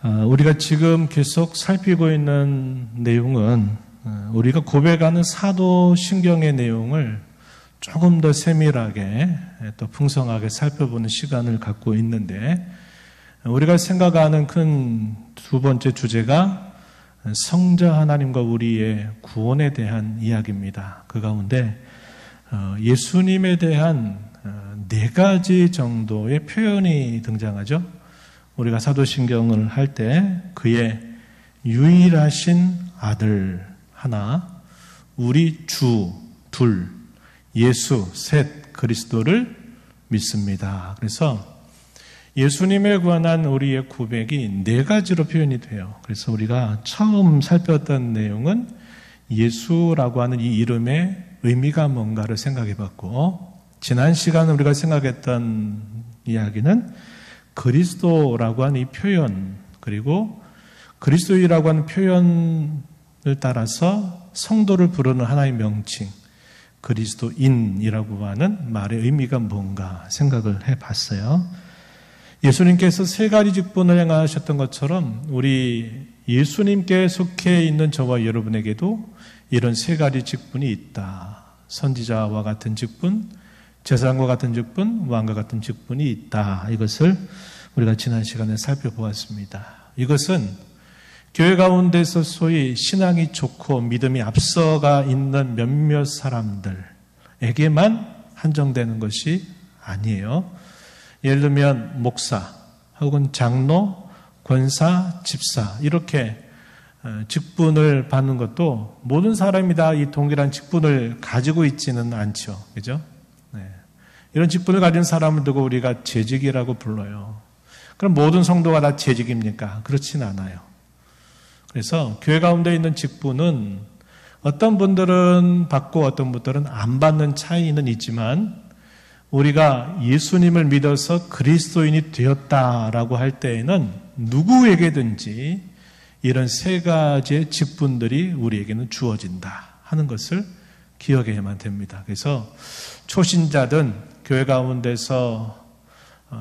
우리가 지금 계속 살피고 있는 내용은 우리가 고백하는 사도신경의 내용을 조금 더 세밀하게 또 풍성하게 살펴보는 시간을 갖고 있는데, 우리가 생각하는 큰 두 번째 주제가 성자 하나님과 우리의 구원에 대한 이야기입니다. 그 가운데 예수님에 대한 네 가지 정도의 표현이 등장하죠. 우리가 사도신경을 할 때 그의 유일하신 아들 하나, 우리 주 둘, 예수 셋, 그리스도를 믿습니다. 그래서 예수님에 관한 우리의 고백이 네 가지로 표현이 돼요. 그래서 우리가 처음 살폈던 내용은 예수라고 하는 이 이름의 의미가 뭔가를 생각해 봤고, 지난 시간에 우리가 생각했던 이야기는 그리스도라고 하는 이 표현, 그리고 그리스도이라고 하는 표현을 따라서 성도를 부르는 하나의 명칭, 그리스도인이라고 하는 말의 의미가 뭔가 생각을 해봤어요. 예수님께서 세 가지 직분을 행하셨던 것처럼 우리 예수님께 속해 있는 저와 여러분에게도 이런 세 가지 직분이 있다. 선지자와 같은 직분, 제사장과 같은 직분, 왕과 같은 직분이 있다. 이것을 우리가 지난 시간에 살펴보았습니다. 이것은 교회 가운데서 소위 신앙이 좋고 믿음이 앞서가 있는 몇몇 사람들에게만 한정되는 것이 아니에요. 예를 들면 목사 혹은 장로, 권사, 집사 이렇게 직분을 받는 것도 모든 사람이 다 이 동일한 직분을 가지고 있지는 않죠. 그죠? 네. 이런 직분을 가진 사람을 두고 우리가 재직이라고 불러요. 그럼 모든 성도가 다 재직입니까? 그렇진 않아요. 그래서 교회 가운데 있는 직분은 어떤 분들은 받고 어떤 분들은 안 받는 차이는 있지만, 우리가 예수님을 믿어서 그리스도인이 되었다라고 할 때에는 누구에게든지 이런 세 가지의 직분들이 우리에게는 주어진다 하는 것을 기억해야만 됩니다. 그래서 초신자든 교회 가운데서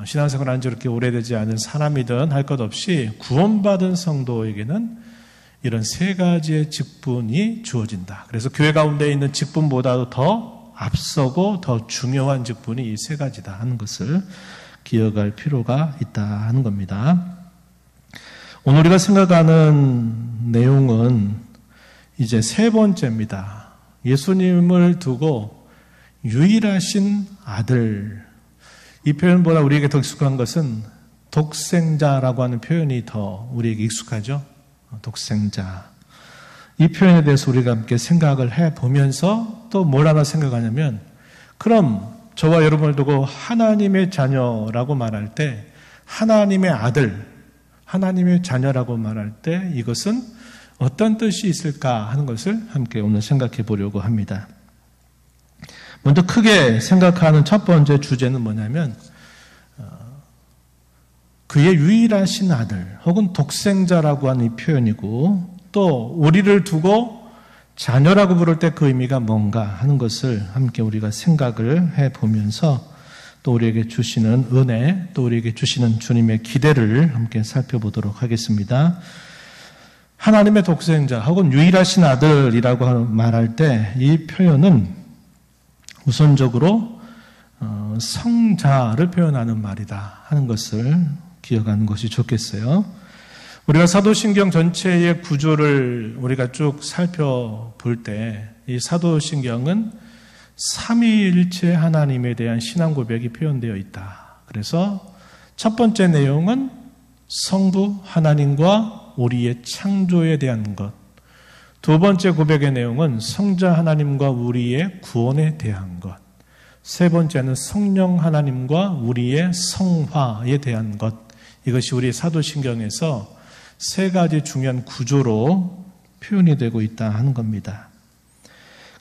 신앙생활을 한 지 그렇게 오래되지 않은 사람이든 할 것 없이 구원받은 성도에게는 이런 세 가지의 직분이 주어진다. 그래서 교회 가운데 있는 직분보다도 더 앞서고 더 중요한 직분이 이 세 가지다 하는 것을 기억할 필요가 있다 하는 겁니다. 오늘 우리가 생각하는 내용은 이제 세 번째입니다. 예수님을 두고 유일하신 아들. 이 표현보다 우리에게 더 익숙한 것은 독생자라고 하는 표현이 더 우리에게 익숙하죠. 독생자. 이 표현에 대해서 우리가 함께 생각을 해보면서 또 뭘 하나 생각하냐면, 그럼 저와 여러분을 두고 하나님의 자녀라고 말할 때, 하나님의 아들, 하나님의 자녀라고 말할 때 이것은 어떤 뜻이 있을까 하는 것을 함께 오늘 생각해 보려고 합니다. 먼저 크게 생각하는 첫 번째 주제는 뭐냐면, 그의 유일하신 아들 혹은 독생자라고 하는 이 표현이고, 또 우리를 두고 자녀라고 부를 때 그 의미가 뭔가 하는 것을 함께 우리가 생각을 해보면서 또 우리에게 주시는 은혜, 또 우리에게 주시는 주님의 기대를 함께 살펴보도록 하겠습니다. 하나님의 독생자 혹은 유일하신 아들이라고 말할 때 이 표현은 우선적으로 성자를 표현하는 말이다 하는 것을 기억하는 것이 좋겠어요. 우리가 사도신경 전체의 구조를 우리가 쭉 살펴볼 때 이 사도신경은 삼위일체 하나님에 대한 신앙 고백이 표현되어 있다. 그래서 첫 번째 내용은 성부 하나님과 우리의 창조에 대한 것. 두 번째 고백의 내용은 성자 하나님과 우리의 구원에 대한 것. 세 번째는 성령 하나님과 우리의 성화에 대한 것. 이것이 우리 사도신경에서 세 가지 중요한 구조로 표현이 되고 있다 하는 겁니다.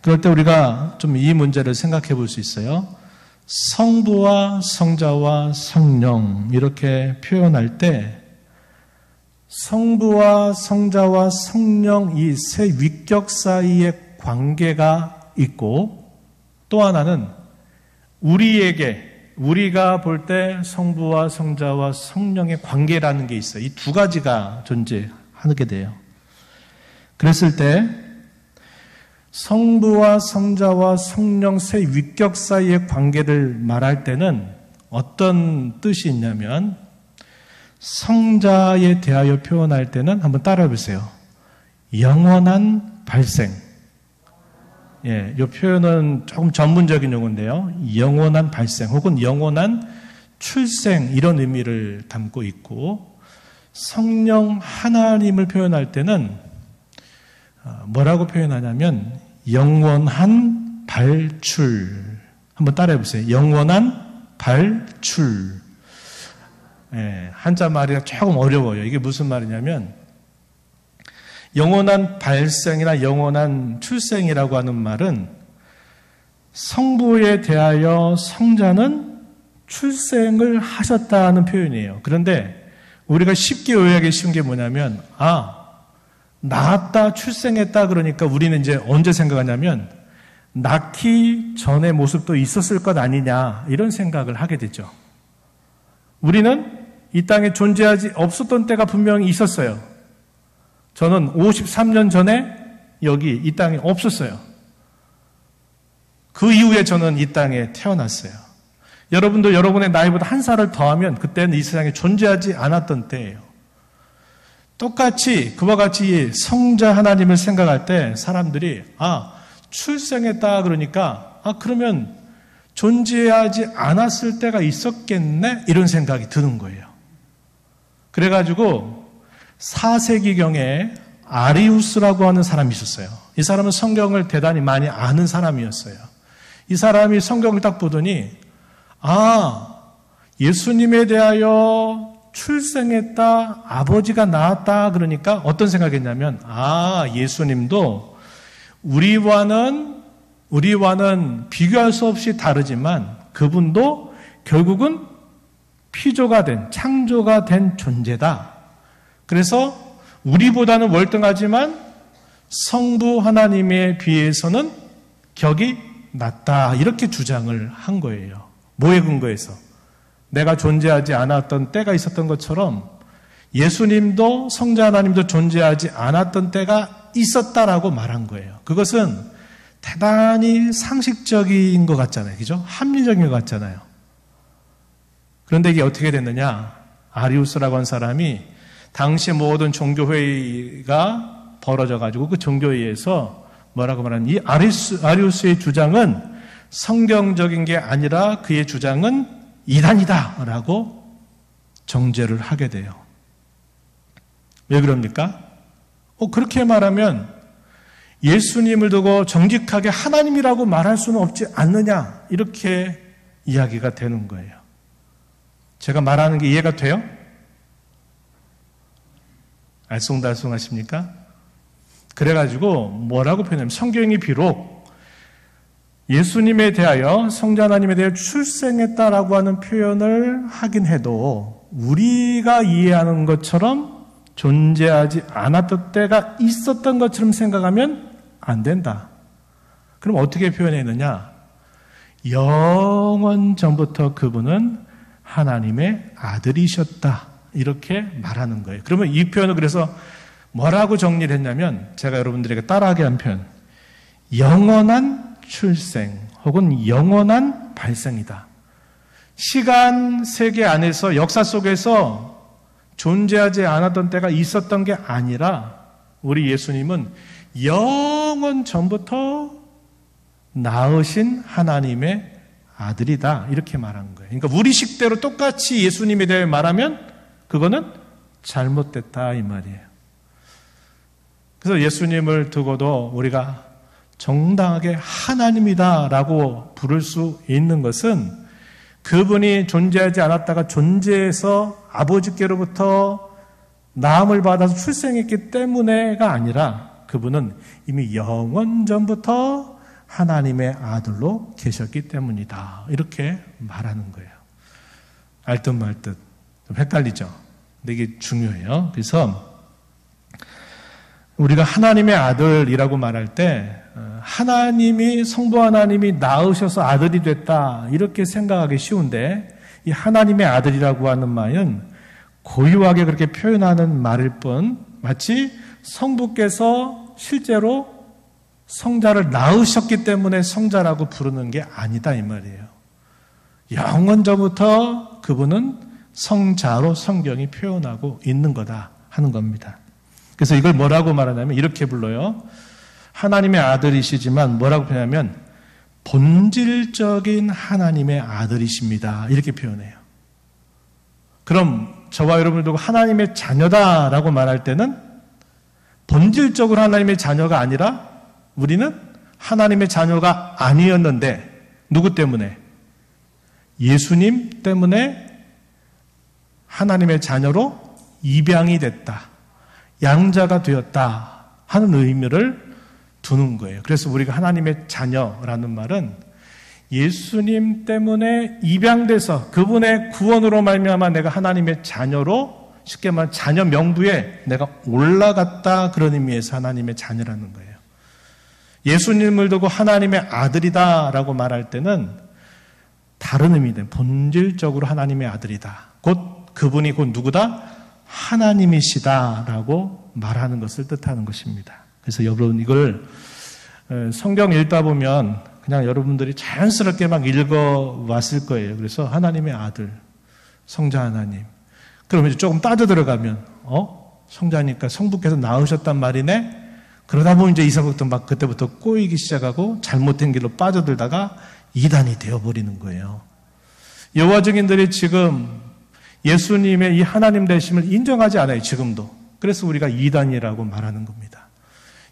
그럴 때 우리가 좀 이 문제를 생각해 볼 수 있어요. 성부와 성자와 성령 이렇게 표현할 때 성부와 성자와 성령 이 세 위격 사이의 관계가 있고, 또 하나는 우리에게 우리가 볼 때 성부와 성자와 성령의 관계라는 게 있어요. 이 두 가지가 존재하게 돼요. 그랬을 때 성부와 성자와 성령 세 위격 사이의 관계를 말할 때는 어떤 뜻이 있냐면 성자에 대하여 표현할 때는 한번 따라해 보세요. 영원한 발생. 예, 이 표현은 조금 전문적인 용어인데요. 영원한 발생 혹은 영원한 출생 이런 의미를 담고 있고 성령 하나님을 표현할 때는 뭐라고 표현하냐면 영원한 발출. 한번 따라해 보세요. 영원한 발출. 예, 한자 말이 조금 어려워요. 이게 무슨 말이냐면 영원한 발생이나 영원한 출생이라고 하는 말은 성부에 대하여 성자는 출생을 하셨다는 표현이에요. 그런데 우리가 쉽게 오해하기 쉬운 게 뭐냐면 낳았다 출생했다 그러니까 우리는 이제 언제 생각하냐면 낳기 전의 모습도 있었을 것 아니냐 이런 생각을 하게 되죠. 우리는 이 땅에 존재하지 없었던 때가 분명히 있었어요. 저는 53년 전에 여기 이 땅에 없었어요. 그 이후에 저는 이 땅에 태어났어요. 여러분도 여러분의 나이보다 한 살을 더하면 그때는 이 세상에 존재하지 않았던 때예요. 똑같이 그와 같이 성자 하나님을 생각할 때 사람들이 출생했다 그러니까 그러면 존재하지 않았을 때가 있었겠네 이런 생각이 드는 거예요. 그래가지고 4세기경에 아리우스라고 하는 사람이 있었어요. 이 사람은 성경을 대단히 많이 아는 사람이었어요. 이 사람이 성경을 딱 보더니 예수님에 대하여 출생했다, 아버지가 낳았다 그러니까 어떤 생각했냐면 예수님도 우리와는 비교할 수 없이 다르지만 그분도 결국은 피조가 된, 창조가 된 존재다. 그래서 우리보다는 월등하지만 성부 하나님에 비해서는 격이 낮다. 이렇게 주장을 한 거예요. 뭐에 근거해서? 내가 존재하지 않았던 때가 있었던 것처럼 예수님도 성자 하나님도 존재하지 않았던 때가 있었다라고 말한 거예요. 그것은 대단히 상식적인 것 같잖아요. 그죠? 합리적인 것 같잖아요. 그런데 이게 어떻게 됐느냐? 아리우스라고 한 사람이 당시 모든 종교회의가 벌어져가지고 그 종교회의에서 뭐라고 말하면 이 아리우스의 주장은 성경적인 게 아니라 그의 주장은 이단이다 라고 정죄를 하게 돼요. 왜 그럽니까? 그렇게 말하면 예수님을 두고 정직하게 하나님이라고 말할 수는 없지 않느냐 이렇게 이야기가 되는 거예요. 제가 말하는 게 이해가 돼요? 알쏭달쏭하십니까? 그래가지고 뭐라고 표현하면 성경이 비록 예수님에 대하여 성자 하나님에 대해 출생했다라고 하는 표현을 하긴 해도 우리가 이해하는 것처럼 존재하지 않았던 때가 있었던 것처럼 생각하면 안 된다. 그럼 어떻게 표현했느냐? 영원 전부터 그분은 하나님의 아들이셨다. 이렇게 말하는 거예요. 그러면 이 표현을 그래서 뭐라고 정리를 했냐면 제가 여러분들에게 따라하게 한 표현. 영원한 출생 혹은 영원한 발생이다. 시간 세계 안에서 역사 속에서 존재하지 않았던 때가 있었던 게 아니라 우리 예수님은 영원 전부터 낳으신 하나님의 아들이다. 이렇게 말한 거예요. 그러니까 우리 식대로 똑같이 예수님에 대해 말하면 그거는 잘못됐다 이 말이에요. 그래서 예수님을 두고도 우리가 정당하게 하나님이다라고 부를 수 있는 것은 그분이 존재하지 않았다가 존재해서 아버지께로부터 나음을 받아서 출생했기 때문에가 아니라 그분은 이미 영원 전부터 하나님의 아들로 계셨기 때문이다. 이렇게 말하는 거예요. 알듯 말듯 좀 헷갈리죠? 근데 이게 중요해요. 그래서 우리가 하나님의 아들이라고 말할 때 하나님이 성부 하나님이 낳으셔서 아들이 됐다 이렇게 생각하기 쉬운데 이 하나님의 아들이라고 하는 말은 고유하게 그렇게 표현하는 말일 뿐 마치 성부께서 실제로 성자를 낳으셨기 때문에 성자라고 부르는 게 아니다 이 말이에요. 영원전부터 그분은 성자로 성경이 표현하고 있는 거다 하는 겁니다. 그래서 이걸 뭐라고 말하냐면 이렇게 불러요. 하나님의 아들이시지만 뭐라고 표현하면 본질적인 하나님의 아들이십니다. 이렇게 표현해요. 그럼 저와 여러분들도 하나님의 자녀다라고 말할 때는 본질적으로 하나님의 자녀가 아니라 우리는 하나님의 자녀가 아니었는데 누구 때문에? 예수님 때문에 하나님의 자녀로 입양이 됐다. 양자가 되었다 하는 의미를 두는 거예요. 그래서 우리가 하나님의 자녀라는 말은 예수님 때문에 입양돼서 그분의 구원으로 말미암아 내가 하나님의 자녀로 쉽게 말하면 자녀 명부에 내가 올라갔다 그런 의미에서 하나님의 자녀라는 거예요. 예수님을 두고 하나님의 아들이다라고 말할 때는 다른 의미입니다. 본질적으로 하나님의 아들이다. 그분이 곧 누구다? 하나님이시다라고 말하는 것을 뜻하는 것입니다. 그래서 여러분 이걸 성경 읽다 보면 그냥 여러분들이 자연스럽게 막 읽어왔을 거예요. 그래서 하나님의 아들, 성자 하나님. 그러면 이제 조금 따져 들어가면 성자니까 성부께서 낳으셨단 말이네. 그러다 보면 이제 이사부터 막 그때부터 꼬이기 시작하고 잘못된 길로 빠져들다가 이단이 되어버리는 거예요. 여호와 증인들이 지금 예수님의 이 하나님 되심을 인정하지 않아요. 지금도. 그래서 우리가 이단이라고 말하는 겁니다.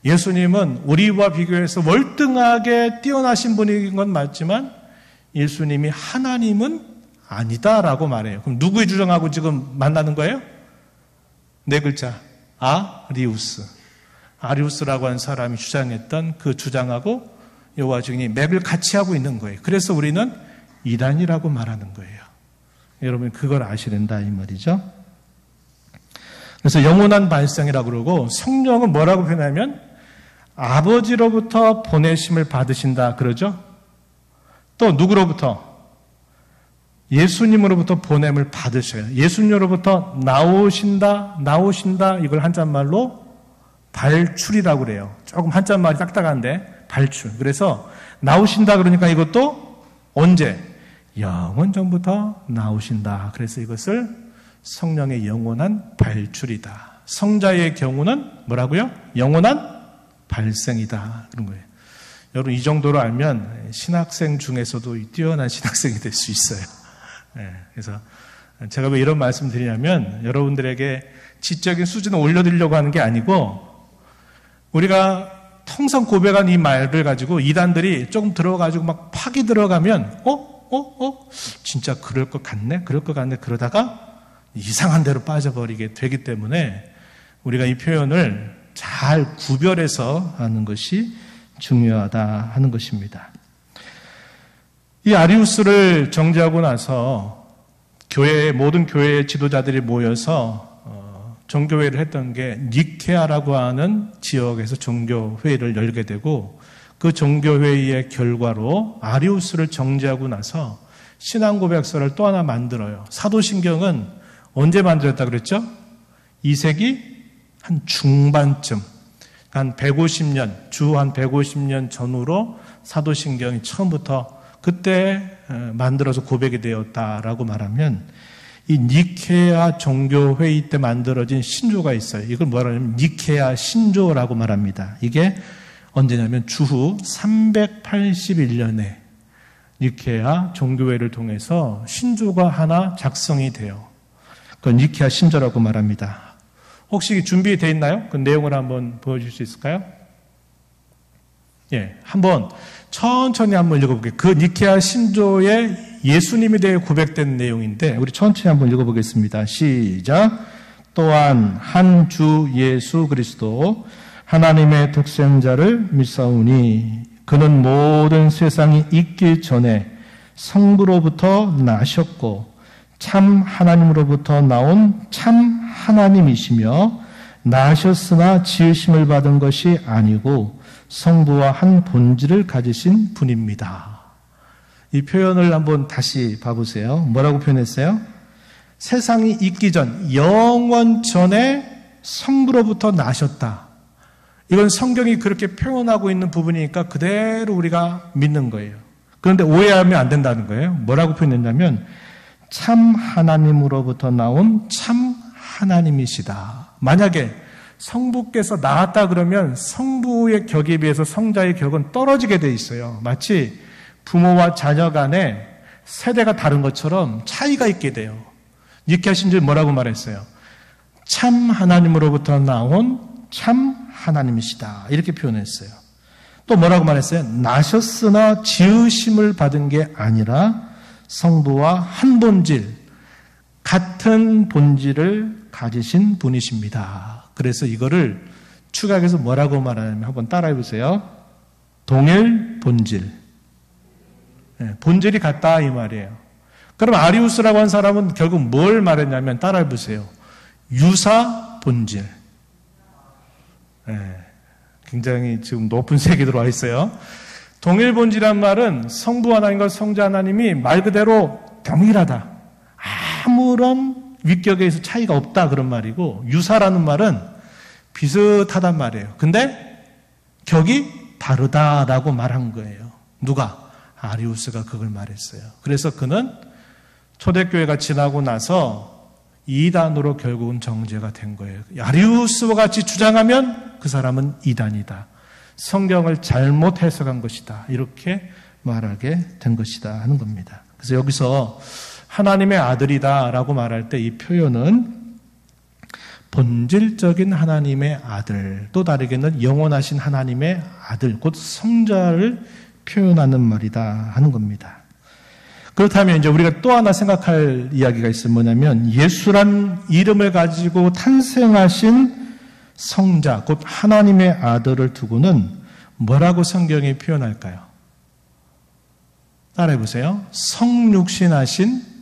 예수님은 우리와 비교해서 월등하게 뛰어나신 분인 건 맞지만 예수님이 하나님은 아니다라고 말해요. 그럼 누구 주장하고 지금 만나는 거예요? 네 글자. 아리우스. 아리우스라고 하는 사람이 주장했던 그 주장하고 여호와 증인이 맥을 같이 하고 있는 거예요. 그래서 우리는 이단이라고 말하는 거예요. 여러분 그걸 아셔야 된다 이 말이죠. 그래서 영원한 발생이라고 그러고 성령은 뭐라고 표현하면 아버지로부터 보내심을 받으신다 그러죠. 또 누구로부터? 예수님으로부터 보냄을 받으셔요. 예수님으로부터 나오신다 이걸 한자말로 발출이라고 그래요. 조금 한자말이 딱딱한데 발출. 그래서 나오신다 그러니까 이것도 언제? 영원 전부터 나오신다. 그래서 이것을 성령의 영원한 발출이다. 성자의 경우는 뭐라고요? 영원한 발생이다. 그런 거예요. 여러분 이 정도로 알면 신학생 중에서도 뛰어난 신학생이 될 수 있어요. 네, 그래서 제가 왜 이런 말씀 드리냐면 여러분들에게 지적인 수준을 올려드리려고 하는 게 아니고 우리가 통성 고백한 이 말을 가지고 이단들이 조금 들어가지고 막 파기 들어가면 진짜 그럴 것 같네 그러다가 이상한 데로 빠져버리게 되기 때문에 우리가 이 표현을 잘 구별해서 하는 것이 중요하다 하는 것입니다. 이 아리우스를 정죄하고 나서 모든 교회의 지도자들이 모여서 정교회를 했던 게 니케아라고 하는 지역에서 정교회의를 열게 되고 그 정교회의의 결과로 아리우스를 정죄하고 나서 신앙고백서를 또 하나 만들어요. 사도신경은 언제 만들었다 그랬죠? 2세기 한 중반쯤, 한 150년, 주 한 150년 전후로 사도신경이 처음부터 그때 만들어서 고백이 되었다라고 말하면 이 니케아 정교회의 때 만들어진 신조가 있어요. 이걸 뭐라 하냐면 니케아 신조라고 말합니다. 이게 언제냐면 주후 381년에 니케아 정교회를 통해서 신조가 하나 작성이 돼요. 그 니케아 신조라고 말합니다. 혹시 준비되어 있나요? 그 내용을 한번 보여줄 수 있을까요? 예, 한번 천천히 한번 읽어볼게요. 그 니케아 신조의 예수님에 대해 고백된 내용인데 우리 천천히 한번 읽어보겠습니다. 시작. 또한 한 주 예수 그리스도 하나님의 독생자를 믿사오니 그는 모든 세상이 있기 전에 성부로부터 나셨고 참 하나님으로부터 나온 참 하나님이시며 나셨으나 지으심을 받은 것이 아니고 성부와 한 본질을 가지신 분입니다. 이 표현을 한번 다시 봐보세요. 뭐라고 표현했어요? 세상이 있기 전, 영원 전에 성부로부터 나셨다. 이건 성경이 그렇게 표현하고 있는 부분이니까 그대로 우리가 믿는 거예요. 그런데 오해하면 안 된다는 거예요. 뭐라고 표현했냐면 참 하나님으로부터 나온 참 하나님이시다. 만약에 성부께서 나왔다 그러면 성부의 격에 비해서 성자의 격은 떨어지게 돼 있어요. 마치 부모와 자녀 간에 세대가 다른 것처럼 차이가 있게 돼요. 이렇게 하신 줄 뭐라고 말했어요? 참 하나님으로부터 나온 참 하나님이시다. 이렇게 표현했어요. 또 뭐라고 말했어요? 나셨으나 지으심을 받은 게 아니라 성부와 한 본질, 같은 본질을 가지신 분이십니다. 그래서 이거를 추가해서 뭐라고 말하냐면 한번 따라해 보세요. 동일 본질. 본질이 같다 이 말이에요. 그럼 아리우스라고 한 사람은 결국 뭘 말했냐면 따라해 보세요. 유사 본질. 굉장히 지금 높은 색이 들어와 있어요. 동일 본질이란 말은 성부 하나님과 성자 하나님이 말 그대로 동일하다. 아무런 위격에서 차이가 없다 그런 말이고, 유사라는 말은 비슷하단 말이에요. 근데 격이 다르다라고 말한 거예요. 누가? 아리우스가 그걸 말했어요. 그래서 그는 초대교회가 지나고 나서 이단으로 결국은 정죄가 된 거예요. 아리우스와 같이 주장하면 그 사람은 이단이다. 성경을 잘못 해석한 것이다. 이렇게 말하게 된 것이다 하는 겁니다. 그래서 여기서 하나님의 아들이다라고 말할 때 이 표현은 본질적인 하나님의 아들, 또 다르게는 영원하신 하나님의 아들, 곧 성자를 표현하는 말이다 하는 겁니다. 그렇다면 이제 우리가 또 하나 생각할 이야기가 있으면 뭐냐면 예수란 이름을 가지고 탄생하신 성자, 곧 하나님의 아들을 두고는 뭐라고 성경이 표현할까요? 따라해 보세요. 성육신하신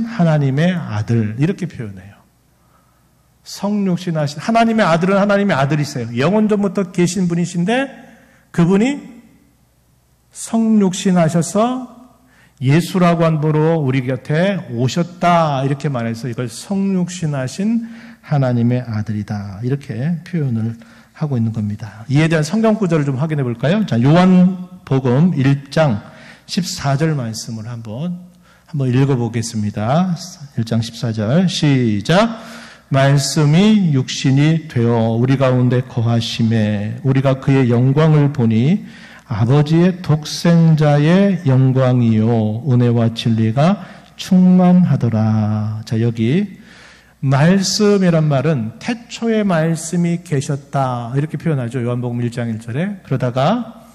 하나님의 아들, 이렇게 표현해요. 성육신하신 하나님의 아들은 하나님의 아들이세요. 영원 전부터 계신 분이신데 그분이 성육신하셔서 예수라고 한 분으로 우리 곁에 오셨다 이렇게 말해서 이걸 성육신하신 하나님의 아들이다 이렇게 표현을 하고 있는 겁니다. 이에 대한 성경 구절을 좀 확인해 볼까요? 자, 요한복음 1장 14절 말씀을 한번 읽어보겠습니다. 1장 14절 시작. 말씀이 육신이 되어 우리 가운데 거하심에 우리가 그의 영광을 보니 아버지의 독생자의 영광이요 은혜와 진리가 충만하더라. 자, 여기 말씀이란 말은 태초에 말씀이 계셨다 이렇게 표현하죠. 요한복음 1장 1절에. 그러다가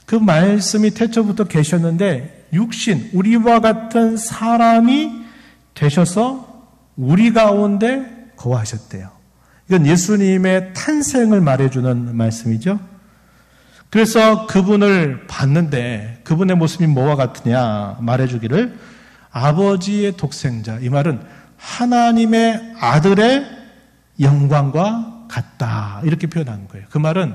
그 말씀이 태초부터 계셨는데 육신, 우리와 같은 사람이 되셔서 우리 가운데 거하셨대요. 이건 예수님의 탄생을 말해주는 말씀이죠. 그래서 그분을 봤는데 그분의 모습이 뭐와 같으냐 말해주기를 아버지의 독생자, 이 말은 하나님의 아들의 영광과 같다 이렇게 표현한 거예요. 그 말은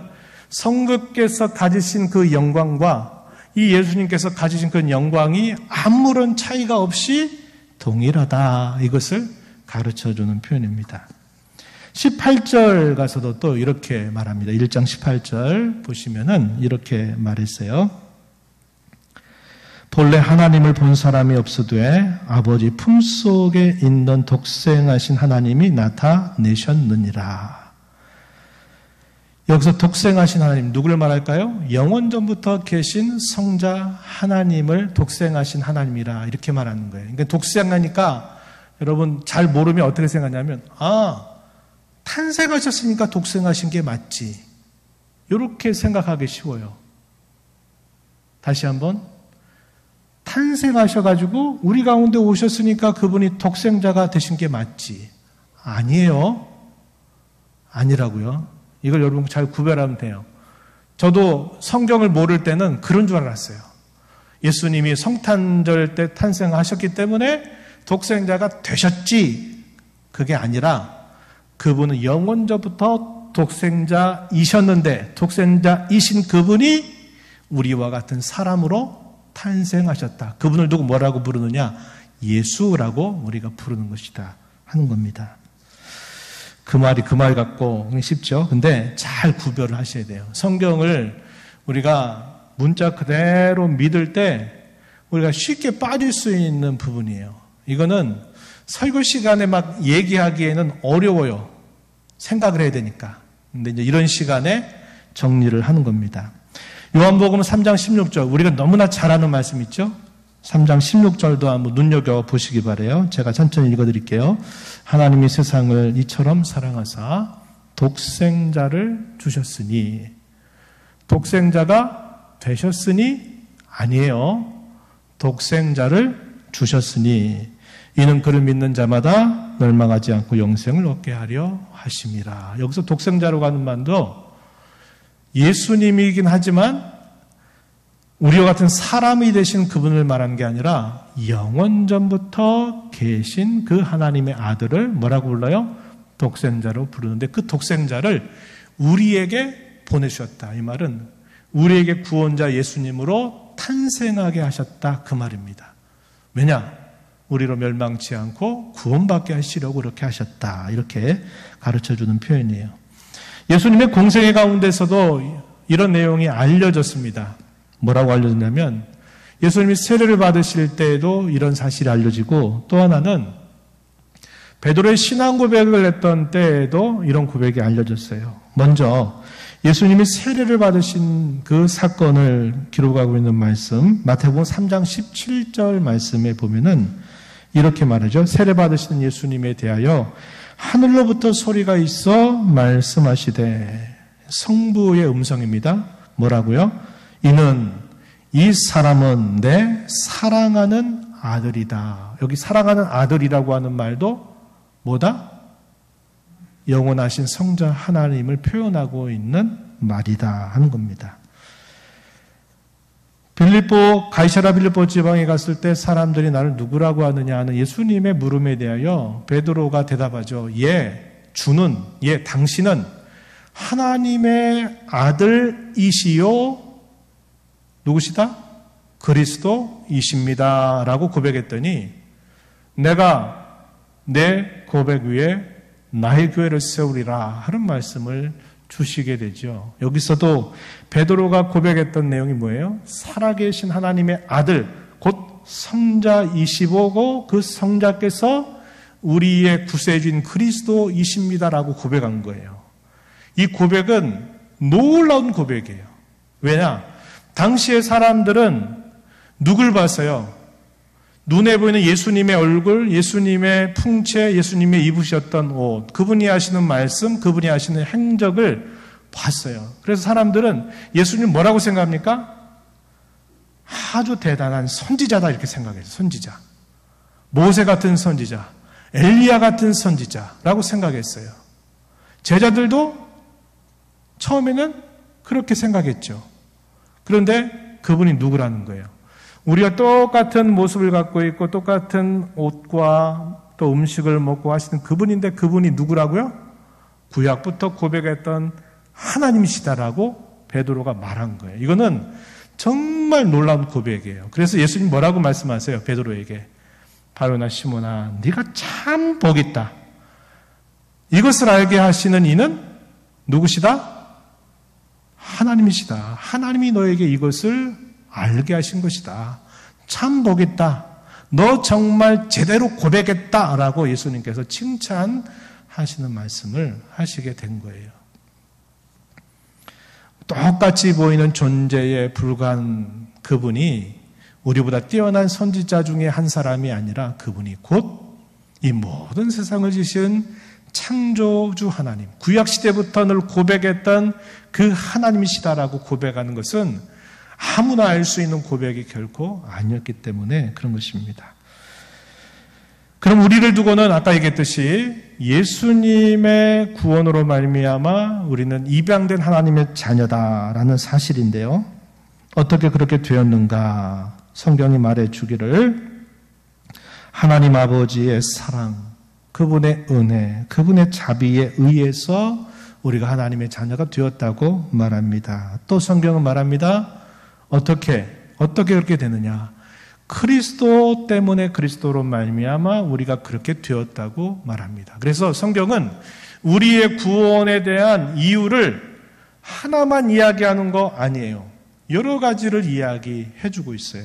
성부께서 가지신 그 영광과 이 예수님께서 가지신 그 영광이 아무런 차이가 없이 동일하다, 이것을 가르쳐주는 표현입니다. 18절 가서도 또 이렇게 말합니다. 1장 18절 보시면은 이렇게 말했어요. 본래 하나님을 본 사람이 없으되 아버지 품속에 있는 독생하신 하나님이 나타내셨느니라. 여기서 독생하신 하나님, 누구를 말할까요? 영원전부터 계신 성자 하나님을 독생하신 하나님이라 이렇게 말하는 거예요. 그러니까 독생하니까 여러분 잘 모르면 어떻게 생각하냐면 탄생하셨으니까 독생하신 게 맞지, 이렇게 생각하기 쉬워요. 다시 한번, 탄생하셔가지고 우리 가운데 오셨으니까 그분이 독생자가 되신 게 맞지. 아니에요. 아니라고요. 이걸 여러분 잘 구별하면 돼요. 저도 성경을 모를 때는 그런 줄 알았어요. 예수님이 성탄절 때 탄생하셨기 때문에 독생자가 되셨지, 그게 아니라 그분은 영원전부터 독생자이셨는데 독생자이신 그분이 우리와 같은 사람으로 탄생하셨다. 그분을 두고 뭐라고 부르느냐? 예수라고 우리가 부르는 것이다 하는 겁니다. 그 말 같고 쉽죠? 근데 잘 구별을 하셔야 돼요. 성경을 우리가 문자 그대로 믿을 때 우리가 쉽게 빠질 수 있는 부분이에요. 이거는 설교 시간에 막 얘기하기에는 어려워요. 생각을 해야 되니까. 근데 이제 이런 시간에 정리를 하는 겁니다. 요한복음 3장 16절, 우리가 너무나 잘 아는 말씀 있죠? 3장 16절도 한번 눈여겨보시기 바라요. 제가 천천히 읽어드릴게요. 하나님이 세상을 이처럼 사랑하사 독생자를 주셨으니, 독생자가 되셨으니 아니에요. 독생자를 주셨으니 이는 그를 믿는 자마다 멸망하지 않고 영생을 얻게 하려 하심이라. 여기서 독생자라고 하는 말도 예수님이긴 하지만 우리와 같은 사람이 되신 그분을 말한 게 아니라 영원전부터 계신 그 하나님의 아들을 뭐라고 불러요? 독생자로 부르는데 그 독생자를 우리에게 보내주셨다. 이 말은 우리에게 구원자 예수님으로 탄생하게 하셨다. 그 말입니다. 왜냐? 우리로 멸망치 않고 구원받게 하시려고 그렇게 하셨다. 이렇게 가르쳐주는 표현이에요. 예수님의 공생애 가운데서도 이런 내용이 알려졌습니다. 뭐라고 알려졌냐면 예수님이 세례를 받으실 때에도 이런 사실이 알려지고 또 하나는 베드로의 신앙 고백을 했던 때에도 이런 고백이 알려졌어요. 먼저 예수님이 세례를 받으신 그 사건을 기록하고 있는 말씀 마태복음 3장 17절 말씀에 보면은 이렇게 말하죠. 세례 받으시는 예수님에 대하여 하늘로부터 소리가 있어 말씀하시되, 성부의 음성입니다. 뭐라고요? 이는 이 사람은 내 사랑하는 아들이다. 여기 사랑하는 아들이라고 하는 말도 뭐다? 영원하신 성자 하나님을 표현하고 있는 말이다 하는 겁니다. 가이사랴 빌립보 지방에 갔을 때 사람들이 나를 누구라고 하느냐 하는 예수님의 물음에 대하여 베드로가 대답하죠. 당신은 하나님의 아들이시요 누구시다? 그리스도이십니다 라고 고백했더니 내가 내 고백 위에 나의 교회를 세우리라 하는 말씀을 주시게 되죠. 여기서도 베드로가 고백했던 내용이 뭐예요? 살아계신 하나님의 아들, 곧 성자이시고 그 성자께서 우리의 구세주인 그리스도이십니다라고 고백한 거예요. 이 고백은 놀라운 고백이에요. 왜냐? 당시의 사람들은 누굴 봤어요? 눈에 보이는 예수님의 얼굴, 예수님의 풍채, 예수님의 입으셨던 옷, 그분이 하시는 말씀, 그분이 하시는 행적을 봤어요. 그래서 사람들은 예수님 뭐라고 생각합니까? 아주 대단한 선지자다 이렇게 생각해요. 선지자. 모세 같은 선지자, 엘리야 같은 선지자라고 생각했어요. 제자들도 처음에는 그렇게 생각했죠. 그런데 그분이 누구라는 거예요? 우리가 똑같은 모습을 갖고 있고 똑같은 옷과 또 음식을 먹고 하시는 그분인데 그분이 누구라고요? 구약부터 고백했던 하나님이시다라고 베드로가 말한 거예요. 이거는 정말 놀라운 고백이에요. 그래서 예수님 뭐라고 말씀하세요? 베드로에게. 바요나 시몬아, 네가 참 복 있다. 이것을 알게 하시는 이는 누구시다? 하나님이시다. 하나님이 너에게 이것을 알게 하신 것이다. 참 복 있다. 너 정말 제대로 고백했다라고 예수님께서 칭찬하시는 말씀을 하시게 된 거예요. 똑같이 보이는 존재에 불과한 그분이 우리보다 뛰어난 선지자 중에 한 사람이 아니라 그분이 곧 이 모든 세상을 지신 창조주 하나님, 구약시대부터 늘 고백했던 그 하나님이시다라고 고백하는 것은 아무나 알 수 있는 고백이 결코 아니었기 때문에 그런 것입니다. 그럼 우리를 두고는 아까 얘기했듯이 예수님의 구원으로 말미암아 우리는 입양된 하나님의 자녀다라는 사실인데요. 어떻게 그렇게 되었는가? 성경이 말해 주기를 하나님 아버지의 사랑, 그분의 은혜, 그분의 자비에 의해서 우리가 하나님의 자녀가 되었다고 말합니다. 또 성경은 말합니다. 어떻게 그렇게 되느냐? 그리스도 때문에 그리스도로 말미암아 우리가 그렇게 되었다고 말합니다. 그래서 성경은 우리의 구원에 대한 이유를 하나만 이야기하는 거 아니에요. 여러 가지를 이야기해 주고 있어요.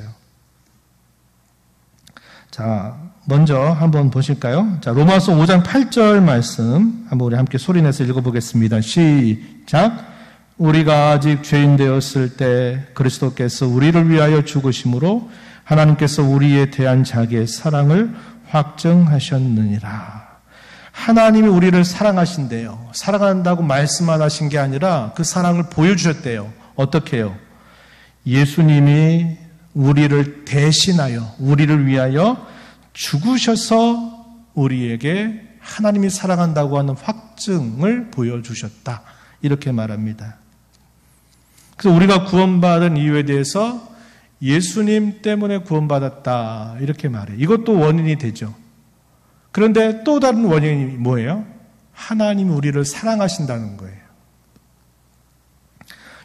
자, 먼저 한번 보실까요? 자, 로마서 5장 8절 말씀 한번 우리 함께 소리내서 읽어보겠습니다. 시작. 우리가 아직 죄인 되었을 때 그리스도께서 우리를 위하여 죽으심으로 하나님께서 우리에 대한 자기의 사랑을 확증하셨느니라. 하나님이 우리를 사랑하신대요. 사랑한다고 말씀만 하신 게 아니라 그 사랑을 보여주셨대요. 어떻게 해요? 예수님이 우리를 대신하여 우리를 위하여 죽으셔서 우리에게 하나님이 사랑한다고 하는 확증을 보여주셨다. 이렇게 말합니다. 그래서 우리가 구원받은 이유에 대해서 예수님 때문에 구원받았다. 이렇게 말해요. 이것도 원인이 되죠. 그런데 또 다른 원인이 뭐예요? 하나님이 우리를 사랑하신다는 거예요.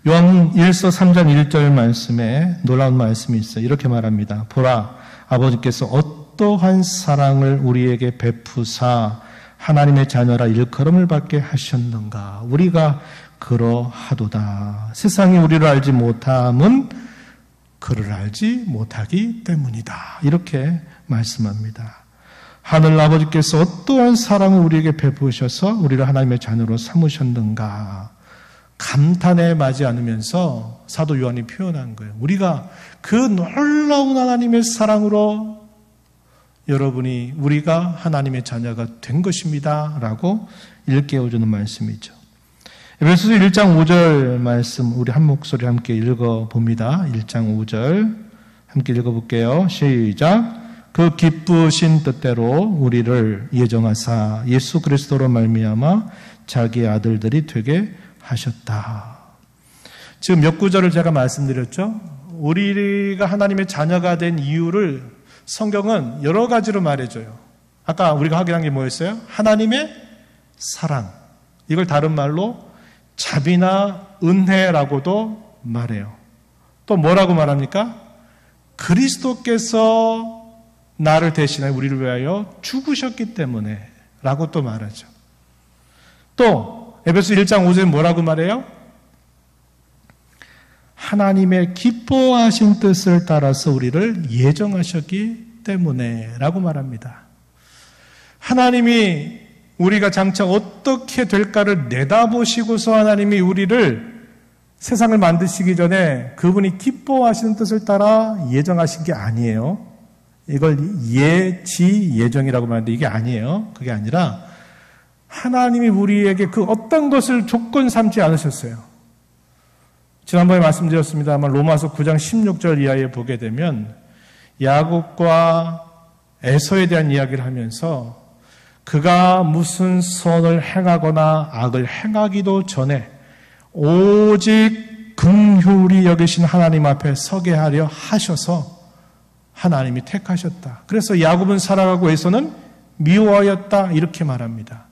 요한 1서 3장 1절 말씀에 놀라운 말씀이 있어요. 이렇게 말합니다. 보라, 아버지께서 어떠한 사랑을 우리에게 베푸사 하나님의 자녀라 일컬음을 받게 하셨는가. 우리가 그러하도다. 세상이 우리를 알지 못함은 그를 알지 못하기 때문이다. 이렇게 말씀합니다. 하늘 아버지께서 어떠한 사랑을 우리에게 베푸셔서 우리를 하나님의 자녀로 삼으셨는가. 감탄에 맞지 않으면서 사도 요한이 표현한 거예요. 우리가 그 놀라운 하나님의 사랑으로 우리가 하나님의 자녀가 된 것입니다. 라고 일깨워주는 말씀이죠. 에베소서 1장 5절 말씀 우리 한 목소리 함께 읽어봅니다. 1장 5절 함께 읽어볼게요. 시작. 그 기쁘신 뜻대로 우리를 예정하사 예수 그리스도로 말미암아 자기의 아들들이 되게 하셨다. 지금 몇 구절을 제가 말씀드렸죠. 우리가 하나님의 자녀가 된 이유를 성경은 여러 가지로 말해줘요. 아까 우리가 확인한 게 뭐였어요? 하나님의 사랑. 이걸 다른 말로 자비나 은혜라고도 말해요. 또 뭐라고 말합니까? 그리스도께서 나를 대신하여 우리를 위하여 죽으셨기 때문에 라고 또 말하죠. 또 에베소 1장 5절에 뭐라고 말해요? 하나님의 기뻐하신 뜻을 따라서 우리를 예정하셨기 때문에 라고 말합니다. 하나님이 우리가 장차 어떻게 될까를 내다보시고서 하나님이 우리를 세상을 만드시기 전에 그분이 기뻐하시는 뜻을 따라 예정하신 게 아니에요. 이걸 예정이라고 말하는데 이게 아니에요. 그게 아니라 하나님이 우리에게 그 어떤 것을 조건 삼지 않으셨어요. 지난번에 말씀드렸습니다만 로마서 9장 16절 이하에 보게 되면 야곱과 에서에 대한 이야기를 하면서 그가 무슨 선을 행하거나 악을 행하기도 전에 오직 긍휼히 여기신 하나님 앞에 서게 하려 하셔서 하나님이 택하셨다. 그래서 야곱은 살아가고 에서는 미워하였다. 이렇게 말합니다.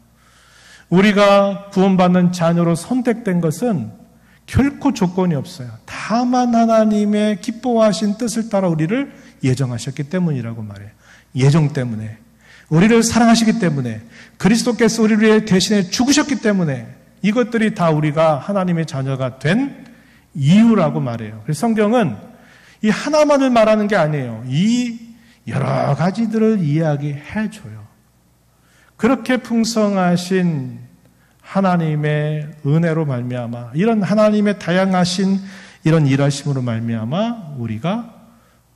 우리가 구원받는 자녀로 선택된 것은 결코 조건이 없어요. 다만 하나님의 기뻐하신 뜻을 따라 우리를 예정하셨기 때문이라고 말해요. 예정 때문에. 우리를 사랑하시기 때문에 그리스도께서 우리를 위해 대신에 죽으셨기 때문에 이것들이 다 우리가 하나님의 자녀가 된 이유라고 말해요. 그래서 성경은 이 하나만을 말하는 게 아니에요. 이 여러 가지들을 이야기해 줘요. 그렇게 풍성하신 하나님의 은혜로 말미암아 이런 하나님의 다양하신 이런 일하심으로 말미암아 우리가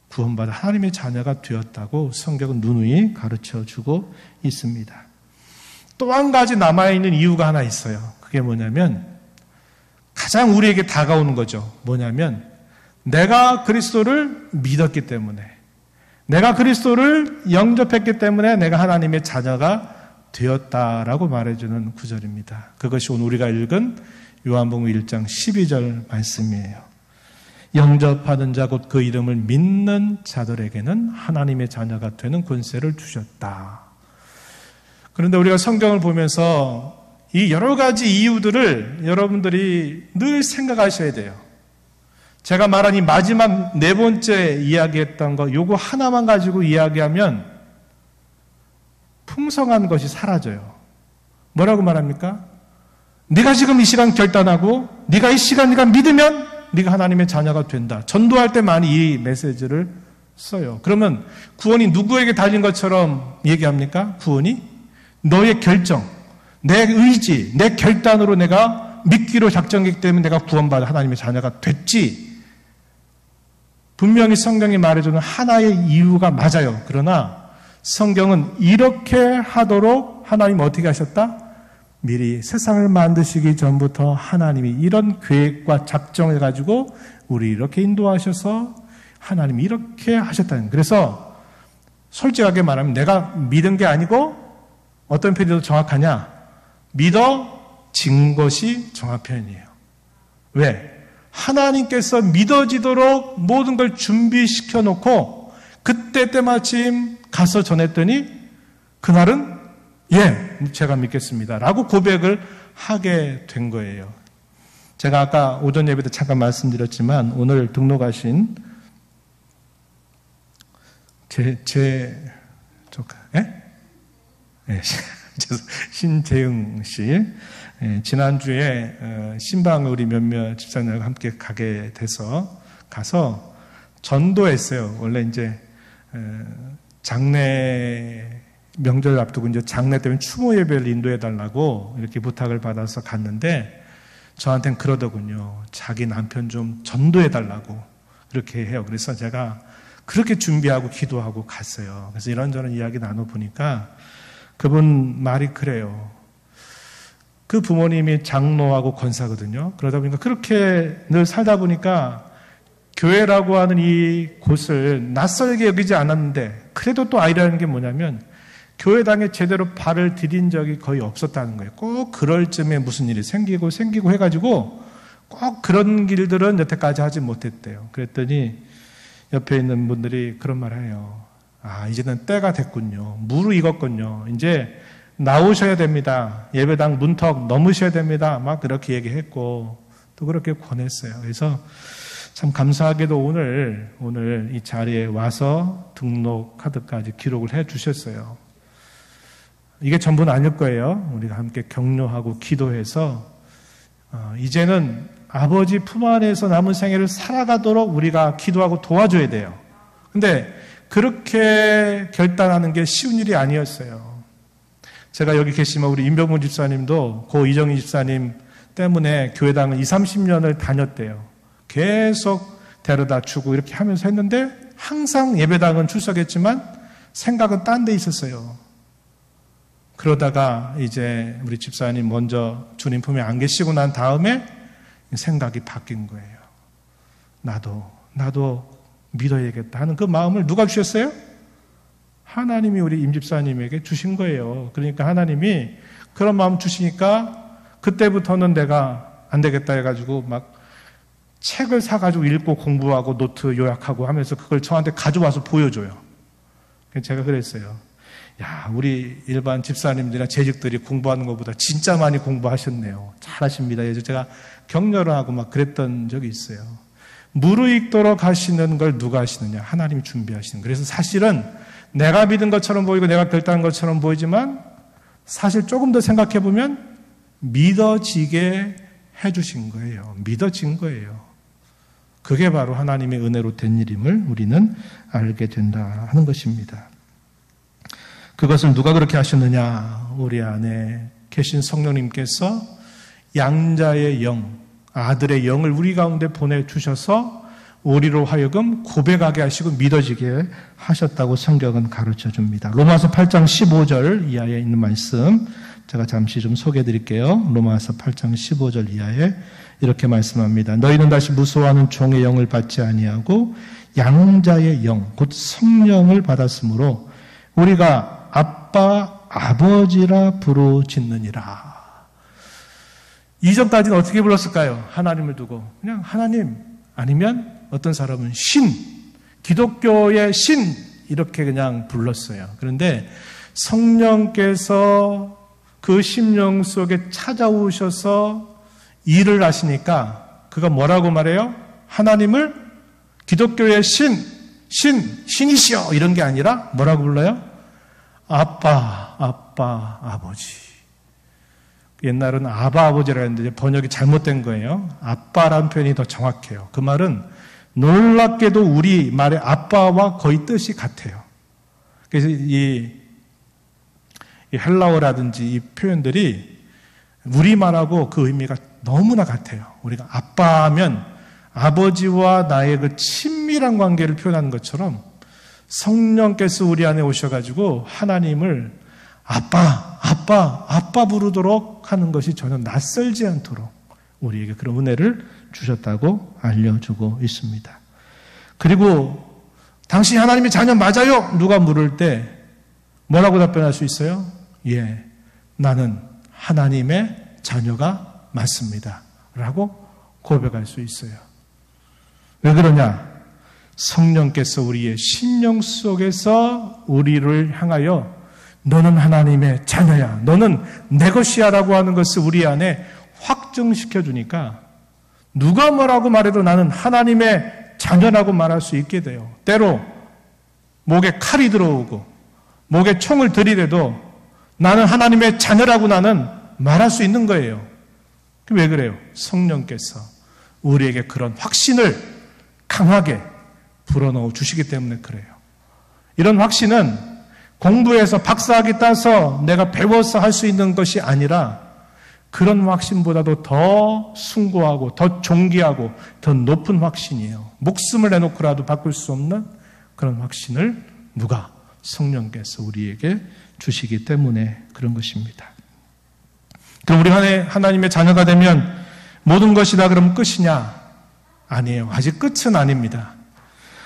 구원받아 하나님의 자녀가 되었다고 성경은 누누이 가르쳐주고 있습니다. 또 한 가지 남아있는 이유가 하나 있어요. 그게 뭐냐면 가장 우리에게 다가오는 거죠. 뭐냐면 내가 그리스도를 믿었기 때문에 내가 그리스도를 영접했기 때문에 내가 하나님의 자녀가 되었다라고 말해주는 구절입니다. 그것이 오늘 우리가 읽은 요한복음 1장 12절 말씀이에요. 영접하는 자 곧 그 이름을 믿는 자들에게는 하나님의 자녀가 되는 권세를 주셨다. 그런데 우리가 성경을 보면서 이 여러 가지 이유들을 여러분들이 늘 생각하셔야 돼요. 제가 말한 이 마지막 네 번째 이야기했던 거, 요거 하나만 가지고 이야기하면 풍성한 것이 사라져요. 뭐라고 말합니까? 네가 지금 이 시간 결단하고 네가 이 시간 네가 믿으면 네가 하나님의 자녀가 된다. 전도할 때 많이 이 메시지를 써요. 그러면 구원이 누구에게 달린 것처럼 얘기합니까? 구원이 너의 결정, 내 의지, 내 결단으로 내가 믿기로 작정했기 때문에 내가 구원받아 하나님의 자녀가 됐지. 분명히 성경이 말해주는 하나의 이유가 맞아요. 그러나 성경은 이렇게 하도록 하나님 어떻게 하셨다? 미리 세상을 만드시기 전부터 하나님이 이런 계획과 작정을 가지고 우리 이렇게 인도하셔서 하나님이 이렇게 하셨다는 거예요. 그래서 솔직하게 말하면 내가 믿은 게 아니고 어떤 편이 더 정확하냐? 믿어진 것이 정확한 편이에요. 왜? 하나님께서 믿어지도록 모든 걸 준비시켜 놓고 그때 때마침 가서 전했더니 그날은 제가 믿겠습니다 라고 고백을 하게 된 거예요. 제가 아까 오전 예배 때 잠깐 말씀드렸지만 오늘 등록하신 신재흥 씨, 지난주에 신방을 우리 몇몇 집사님과 함께 가서 전도했어요. 원래 이제 장례 명절 앞두고 이제 장례 때문에 추모 예배를 인도해 달라고 이렇게 부탁을 받아서 갔는데 저한테는 그러더군요. 자기 남편 좀 전도해 달라고 그렇게 해요. 그래서 제가 그렇게 준비하고 기도하고 갔어요. 그래서 이런저런 이야기 나눠보니까 그분 말이 그래요. 그 부모님이 장로하고 권사거든요. 그러다 보니까 그렇게 늘 살다 보니까 교회라고 하는 이 곳을 낯설게 여기지 않았는데 그래도 또 아이라는 게 뭐냐면 교회당에 제대로 발을 디딘 적이 거의 없었다는 거예요. 꼭 그럴 쯤에 무슨 일이 생기고 해가지고 꼭 그런 길들은 여태까지 하지 못했대요. 그랬더니 옆에 있는 분들이 그런 말 해요. 이제는 때가 됐군요. 무르익었군요. 이제 나오셔야 됩니다. 예배당 문턱 넘으셔야 됩니다. 막 그렇게 얘기했고 또 그렇게 권했어요. 그래서 참 감사하게도 오늘 이 자리에 와서 등록 카드까지 기록을 해 주셨어요. 이게 전부는 아닐 거예요. 우리가 함께 격려하고 기도해서 이제는 아버지 품 안에서 남은 생애를 살아가도록 우리가 기도하고 도와줘야 돼요. 근데 그렇게 결단하는 게 쉬운 일이 아니었어요. 제가 여기 계시면 우리 임병문 집사님도 고 이정희 집사님 때문에 교회당을 20-30년을 다녔대요. 계속 데려다 주고 이렇게 하면서 했는데 항상 예배당은 출석했지만 생각은 딴 데 있었어요. 그러다가 이제 우리 집사님 먼저 주님 품에 안 계시고 난 다음에 생각이 바뀐 거예요. 나도 믿어야겠다 하는 그 마음을 누가 주셨어요? 하나님이 우리 임 집사님에게 주신 거예요. 그러니까 하나님이 그런 마음 주시니까 그때부터는 내가 안 되겠다 해가지고 막 책을 사가지고 읽고 공부하고 노트 요약하고 하면서 그걸 저한테 가져와서 보여줘요. 제가 그랬어요. 우리 일반 집사님들이나 재직들이 공부하는 것보다 진짜 많이 공부하셨네요. 잘하십니다. 그래서 제가 격려를 하고 막 그랬던 적이 있어요. 무르익도록 하시는 걸 누가 하시느냐? 하나님이 준비하시는. 그래서 사실은 내가 믿은 것처럼 보이고 내가 결단한 것처럼 보이지만 사실 조금 더 생각해 보면 믿어지게 해주신 거예요. 믿어진 거예요. 그게 바로 하나님의 은혜로 된 일임을 우리는 알게 된다 하는 것입니다. 그것을 누가 그렇게 하셨느냐? 우리 안에 계신 성령님께서 양자의 영, 아들의 영을 우리 가운데 보내주셔서 우리로 하여금 고백하게 하시고 믿어지게 하셨다고 성경은 가르쳐 줍니다. 로마서 8장 15절 이하에 있는 말씀 제가 잠시 좀 소개해 드릴게요. 로마서 8장 15절 이하에 이렇게 말씀합니다. 너희는 다시 무서워하는 종의 영을 받지 아니하고 양자의 영, 곧 성령을 받았으므로 우리가 아빠, 아버지라 부르짖느니라. 이전까지는 어떻게 불렀을까요? 하나님을 두고 그냥 하나님, 아니면 어떤 사람은 신, 기독교의 신 이렇게 그냥 불렀어요. 그런데 성령께서 그 심령 속에 찾아오셔서 일을 하시니까 그가 뭐라고 말해요? 하나님을 기독교의 신이시여 이런 게 아니라 뭐라고 불러요? 아빠, 아버지. 옛날은 아바 아버지라 했는데 번역이 잘못된 거예요. 아빠라는 표현이 더 정확해요. 그 말은 놀랍게도 우리 말의 아빠와 거의 뜻이 같아요. 그래서 이 헬라어라든지 이 표현들이 우리말하고 그 의미가 너무나 같아요. 우리가 아빠하면 아버지와 나의 그 친밀한 관계를 표현하는 것처럼 성령께서 우리 안에 오셔가지고 하나님을 아빠 부르도록 하는 것이 전혀 낯설지 않도록 우리에게 그런 은혜를 주셨다고 알려주고 있습니다. 그리고 당신이 하나님의 자녀 맞아요? 누가 물을 때 뭐라고 답변할 수 있어요? 예, 나는 하나님의 자녀가 맞습니다. 라고 고백할 수 있어요. 왜 그러냐? 성령께서 우리의 심령 속에서 우리를 향하여 너는 하나님의 자녀야. 너는 내 것이야 라고 하는 것을 우리 안에 확증시켜 주니까 누가 뭐라고 말해도 나는 하나님의 자녀라고 말할 수 있게 돼요. 때로 목에 칼이 들어오고 목에 총을 들이대도 나는 하나님의 자녀라고 나는 말할 수 있는 거예요. 왜 그래요? 성령께서 우리에게 그런 확신을 강하게 불어넣어 주시기 때문에 그래요. 이런 확신은 공부해서 박사학위 따서 내가 배워서 할 수 있는 것이 아니라 그런 확신보다도 더 숭고하고 더 존귀하고 더 높은 확신이에요. 목숨을 내놓고라도 바꿀 수 없는 그런 확신을 누가? 성령께서 우리에게 주시기 때문에 그런 것입니다. 그럼 우리 하나님의 자녀가 되면 모든 것이 다 그럼 끝이냐? 아니에요. 아직 끝은 아닙니다.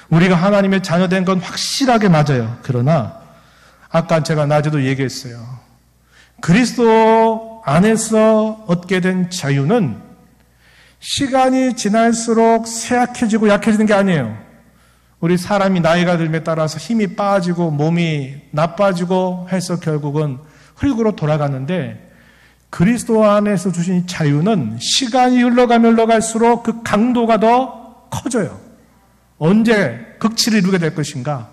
우리가 하나님의 자녀된 건 확실하게 맞아요. 그러나 아까 제가 낮에도 얘기했어요. 그리스도 안에서 얻게 된 자유는 시간이 지날수록 쇠약해지고 약해지는 게 아니에요. 우리 사람이 나이가 들에 따라서 힘이 빠지고 몸이 나빠지고 해서 결국은 흙으로 돌아가는데 그리스도 안에서 주신 자유는 시간이 흘러갈수록 그 강도가 더 커져요. 언제 극치를 이루게 될 것인가?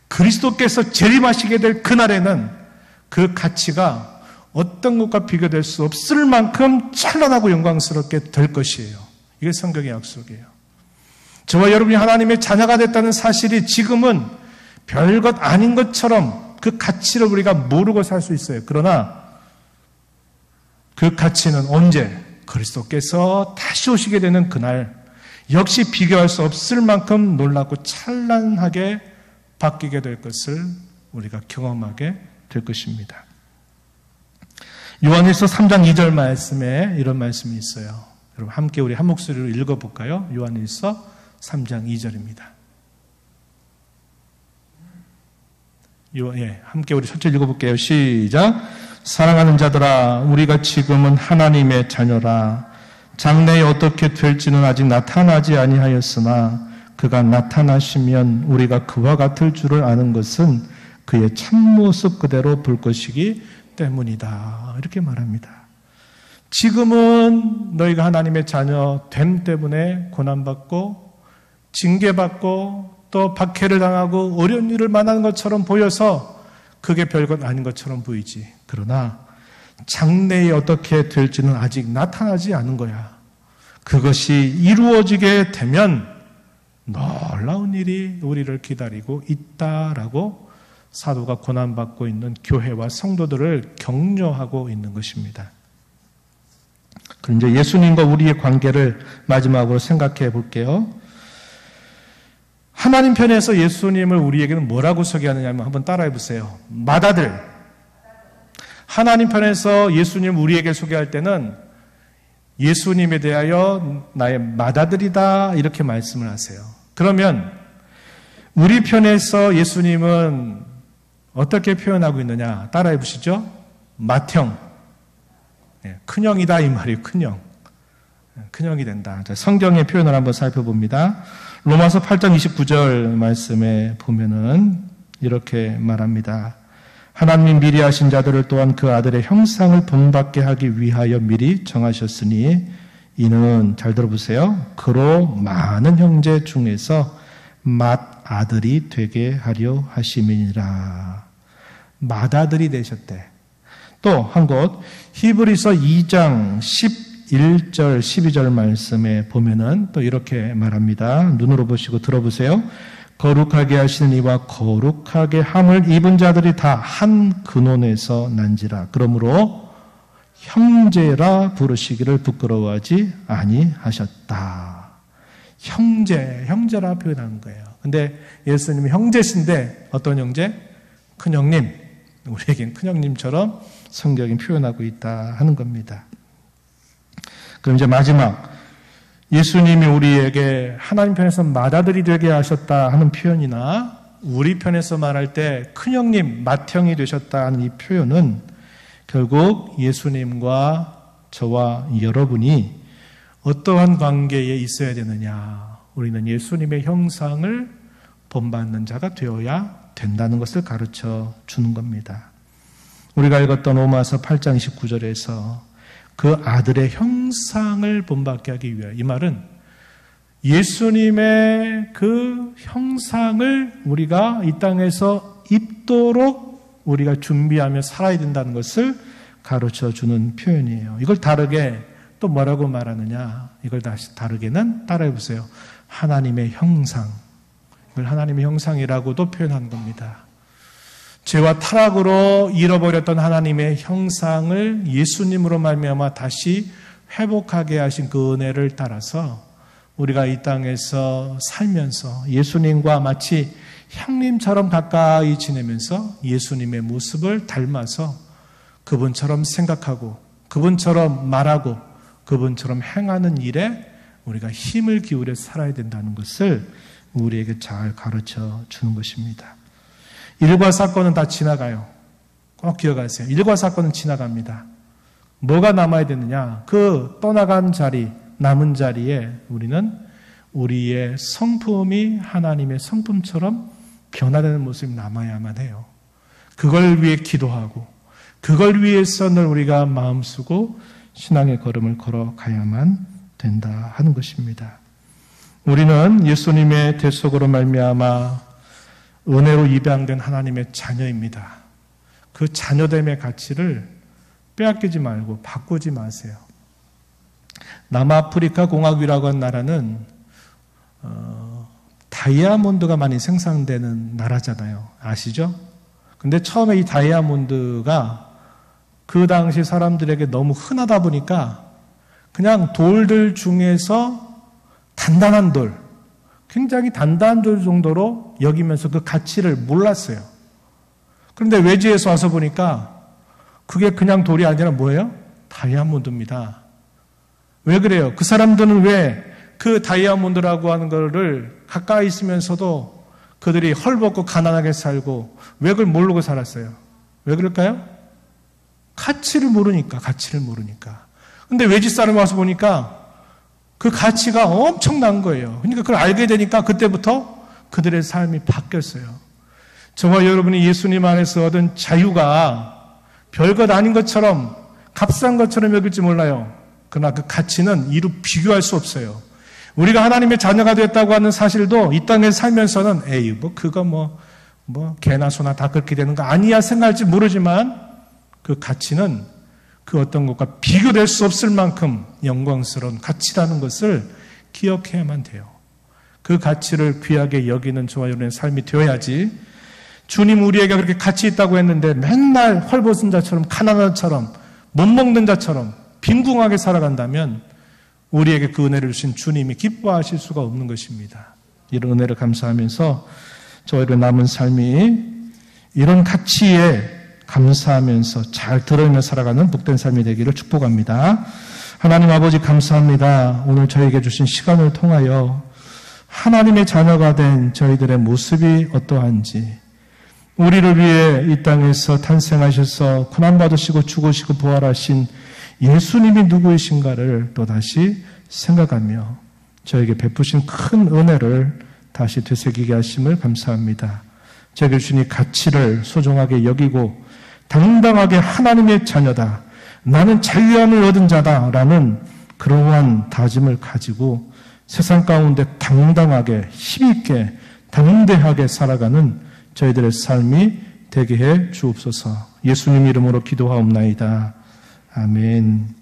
그리스도께서 재림하시게 될 그날에는 그 가치가 어떤 것과 비교될 수 없을 만큼 찬란하고 영광스럽게 될 것이에요. 이게 성경의 약속이에요. 저와 여러분이 하나님의 자녀가 됐다는 사실이 지금은 별것 아닌 것처럼 그 가치를 우리가 모르고 살 수 있어요. 그러나 그 가치는 언제? 그리스도께서 다시 오시게 되는 그날 역시 비교할 수 없을 만큼 놀랍고 찬란하게 바뀌게 될 것을 우리가 경험하게 될 것입니다. 요한일서 3장 2절 말씀에 이런 말씀이 있어요. 여러분 함께 우리 한 목소리로 읽어볼까요? 요한일서 3장 2절입니다. 함께 우리 첫째 읽어볼게요. 시작. 사랑하는 자들아, 우리가 지금은 하나님의 자녀라. 장래에 어떻게 될지는 아직 나타나지 아니하였으나 그가 나타나시면 우리가 그와 같을 줄을 아는 것은 그의 참모습 그대로 볼 것이기 때문이다. 이렇게 말합니다. 지금은 너희가 하나님의 자녀 됨 때문에 고난받고 징계받고 또 박해를 당하고 어려운 일을 만나는 것처럼 보여서 그게 별것 아닌 것처럼 보이지. 그러나 장래에 어떻게 될지는 아직 나타나지 않은 거야. 그것이 이루어지게 되면 놀라운 일이 우리를 기다리고 있다라고 사도가 고난받고 있는 교회와 성도들을 격려하고 있는 것입니다. 그럼 이제 예수님과 우리의 관계를 마지막으로 생각해 볼게요. 하나님 편에서 예수님을 우리에게는 뭐라고 소개하느냐 한번 따라해 보세요. 맏아들. 하나님 편에서 예수님을 우리에게 소개할 때는 예수님에 대하여 나의 맏아들이다 이렇게 말씀을 하세요. 그러면 우리 편에서 예수님은 어떻게 표현하고 있느냐 따라해 보시죠. 맏형. 큰형이다 이 말이에요. 큰형. 큰형이 된다. 자, 성경의 표현을 한번 살펴봅니다. 로마서 8장 29절 말씀에 보면은 이렇게 말합니다. 하나님이 미리 하신 자들을 또한 그 아들의 형상을 본받게 하기 위하여 미리 정하셨으니 이는 잘 들어보세요. 그로 많은 형제 중에서 맏아들이 되게 하려 하심이니라. 맏아들이 되셨대. 또 한 곳 히브리서 2장 11절 12절 말씀에 보면은 또 이렇게 말합니다. 눈으로 보시고 들어보세요. 거룩하게 하시는 이와 거룩하게 함을 입은 자들이 다 한 근원에서 난지라. 그러므로 형제라 부르시기를 부끄러워하지 아니하셨다. 형제라 표현한 거예요. 근데 예수님이 형제신데 어떤 형제? 큰형님. 우리에겐 큰형님처럼 성경이 표현하고 있다 하는 겁니다. 그럼 이제 마지막 예수님이 우리에게 하나님 편에서 맏아들이 되게 하셨다 하는 표현이나 우리 편에서 말할 때 큰형님, 맏형이 되셨다 하는 이 표현은 결국 예수님과 저와 여러분이 어떠한 관계에 있어야 되느냐. 우리는 예수님의 형상을 본받는 자가 되어야 된다는 것을 가르쳐 주는 겁니다. 우리가 읽었던 로마서 8장 29절에서 그 아들의 형상을 본받게 하기 위하여, 이 말은 예수님의 그 형상을 우리가 이 땅에서 입도록 우리가 준비하며 살아야 된다는 것을 가르쳐 주는 표현이에요. 이걸 다르게 또 뭐라고 말하느냐? 이걸 다시 다르게는 따라해 보세요. 하나님의 형상. 이걸 하나님의 형상이라고도 표현한 겁니다. 죄와 타락으로 잃어버렸던 하나님의 형상을 예수님으로 말미암아 다시 회복하게 하신 그 은혜를 따라서 우리가 이 땅에서 살면서 예수님과 마치 형님처럼 가까이 지내면서 예수님의 모습을 닮아서 그분처럼 생각하고 그분처럼 말하고 그분처럼 행하는 일에 우리가 힘을 기울여 살아야 된다는 것을 우리에게 잘 가르쳐 주는 것입니다. 일과 사건은 다 지나가요. 꼭 기억하세요. 일과 사건은 지나갑니다. 뭐가 남아야 되느냐? 그 떠나간 자리, 남은 자리에 우리는 우리의 성품이 하나님의 성품처럼 변화되는 모습이 남아야만 해요. 그걸 위해 기도하고 그걸 위해서 늘 우리가 마음 쓰고 신앙의 걸음을 걸어가야만 된다 하는 것입니다. 우리는 예수님의 대속으로 말미암아 은혜로 입양된 하나님의 자녀입니다. 그 자녀됨의 가치를 빼앗기지 말고 바꾸지 마세요. 남아프리카 공화국이라고 하는 나라는 다이아몬드가 많이 생산되는 나라잖아요. 아시죠? 근데 처음에 이 다이아몬드가 그 당시 사람들에게 너무 흔하다 보니까 그냥 돌들 중에서 단단한 돌, 굉장히 단단한 돌 정도로 여기면서 그 가치를 몰랐어요. 그런데 외지에서 와서 보니까 그게 그냥 돌이 아니라 뭐예요? 다이아몬드입니다. 왜 그래요? 그 사람들은 왜 그 다이아몬드라고 하는 거를 가까이 있으면서도 그들이 헐벗고 가난하게 살고 왜 그걸 모르고 살았어요? 왜 그럴까요? 가치를 모르니까. 근데 외지 사람이 와서 보니까 그 가치가 엄청난 거예요. 그러니까 그걸 알게 되니까 그때부터 그들의 삶이 바뀌었어요. 저와 여러분이 예수님 안에서 얻은 자유가 별것 아닌 것처럼 값싼 것처럼 여길지 몰라요. 그러나 그 가치는 이루 비교할 수 없어요. 우리가 하나님의 자녀가 되었다고 하는 사실도 이 땅에 살면서는 에이 그거 개나 소나 다 그렇게 되는 거 아니야 생각할지 모르지만 그 가치는 그 어떤 것과 비교될 수 없을 만큼 영광스러운 가치라는 것을 기억해야만 돼요. 그 가치를 귀하게 여기는 저와 여러분의 삶이 되어야지 주님 우리에게 그렇게 가치 있다고 했는데 맨날 헐벗은 자처럼 가난한 자처럼 못 먹는 자처럼 빈궁하게 살아간다면 우리에게 그 은혜를 주신 주님이 기뻐하실 수가 없는 것입니다. 이런 은혜를 감사하면서 저와 여러분의 남은 삶이 이런 가치에 감사하면서 잘 들어오며 살아가는 복된 삶이 되기를 축복합니다. 하나님 아버지 감사합니다. 오늘 저에게 주신 시간을 통하여 하나님의 자녀가 된 저희들의 모습이 어떠한지 우리를 위해 이 땅에서 탄생하셔서 고난받으시고 죽으시고 부활하신 예수님이 누구이신가를 또다시 생각하며 저에게 베푸신 큰 은혜를 다시 되새기게 하심을 감사합니다. 저에게 주신 이 가치를 소중하게 여기고 당당하게 하나님의 자녀다. 나는 자유함을 얻은 자다라는 그러한 다짐을 가지고 세상 가운데 당당하게 힘있게 담대하게 살아가는 저희들의 삶이 되게 해 주옵소서. 예수님 이름으로 기도하옵나이다. 아멘.